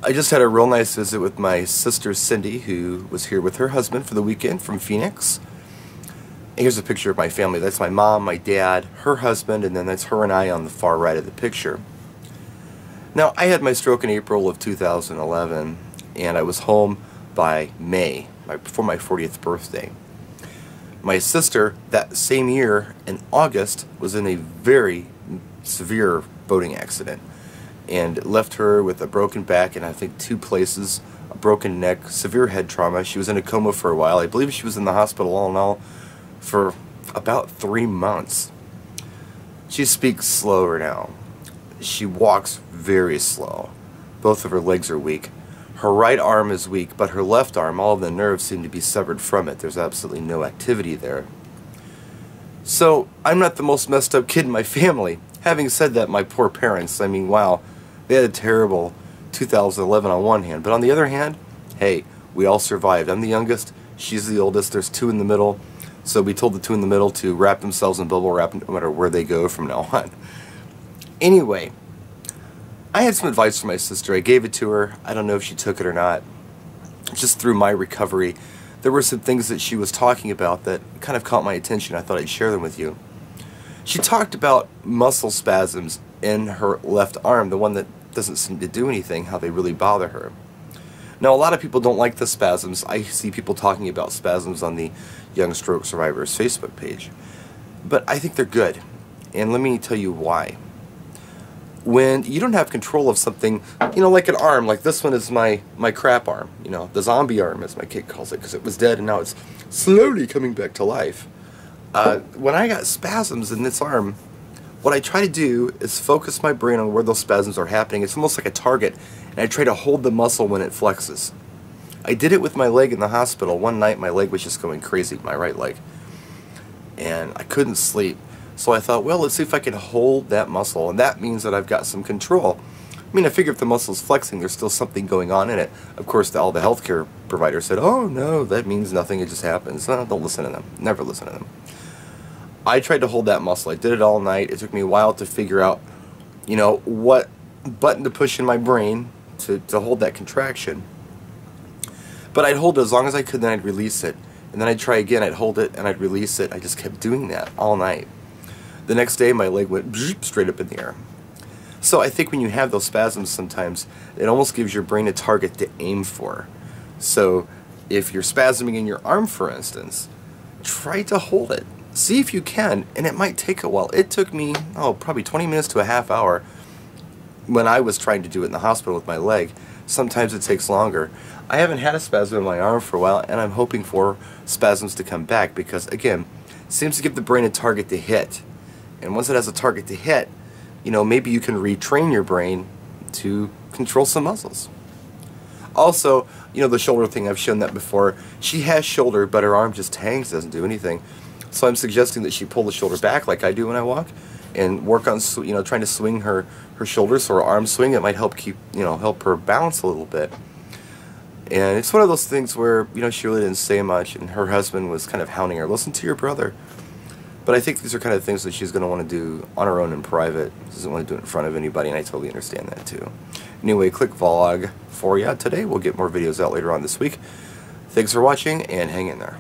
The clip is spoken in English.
I just had a real nice visit with my sister Cindy, who was here with her husband for the weekend from Phoenix. And here's a picture of my family. That's my mom, my dad, her husband, and then that's her and I on the far right of the picture. Now, I had my stroke in April of 2011, and I was home by May, before my 40th birthday. My sister, that same year, in August, was in a very severe boating accident and left her with a broken back and I think 2 places, a broken neck, severe head trauma. She was in a coma for a while. I believe she was in the hospital all in all for about 3 months. She speaks slower now. She walks very slow. Both of her legs are weak. Her right arm is weak, but her left arm, all of the nerves seem to be severed from it. There's absolutely no activity there. So, I'm not the most messed up kid in my family. Having said that, my poor parents, I mean, wow, they had a terrible 2011 on one hand. But on the other hand, hey, we all survived. I'm the youngest, she's the oldest, there's 2 in the middle. So we told the 2 in the middle to wrap themselves in bubble wrap no matter where they go from now on. Anyway, I had some advice for my sister. I gave it to her. I don't know if she took it or not. Just through my recovery, there were some things that she was talking about that kind of caught my attention. I thought I'd share them with you. She talked about muscle spasms in her left arm, the one that doesn't seem to do anything, how they really bother her. Now, a lot of people don't like the spasms. I see people talking about spasms on the Young Stroke Survivors Facebook page. But I think they're good. And let me tell you why. When you don't have control of something, you know, like an arm, like this one is my crap arm, you know, the zombie arm as my kid calls it, because it was dead and now it's slowly coming back to life. When I got spasms in this arm, what I try to do is focus my brain on where those spasms are happening. It's almost like a target, and I try to hold the muscle when it flexes. I did it with my leg in the hospital. One night my leg was just going crazy, my right leg, and I couldn't sleep. So I thought, well, let's see if I can hold that muscle, and that means that I've got some control. I mean, I figure if the muscle's flexing, there's still something going on in it. Of course, all the healthcare providers said, oh, no, that means nothing, it just happens. No, don't listen to them. Never listen to them. I tried to hold that muscle. I did it all night. It took me a while to figure out, you know, what button to push in my brain to hold that contraction. But I'd hold it as long as I could, then I'd release it. And then I'd try again, I'd hold it, and I'd release it. I just kept doing that all night. The next day, my leg went straight up in the air. So I think when you have those spasms sometimes, it almost gives your brain a target to aim for. So if you're spasming in your arm, for instance, try to hold it. See if you can, and it might take a while. It took me, probably 20 minutes to a half hour when I was trying to do it in the hospital with my leg. Sometimes it takes longer. I haven't had a spasm in my arm for a while, and I'm hoping for spasms to come back because, again, it seems to give the brain a target to hit. And once it has a target to hit, you know, maybe you can retrain your brain to control some muscles. Also, you know, the shoulder thing, I've shown that before. She has shoulder, but her arm just hangs, doesn't do anything. So I'm suggesting that she pull the shoulder back like I do when I walk and work on, you know, trying to swing her shoulders so her arms swing. It might help help her balance a little bit. And it's one of those things where, you know, she really didn't say much and her husband was kind of hounding her, listen to your brother. But I think these are kind of things that she's going to want to do on her own in private. She doesn't want to do it in front of anybody, and I totally understand that too. Anyway, click vlog for ya today. We'll get more videos out later on this week. Thanks for watching, and hang in there.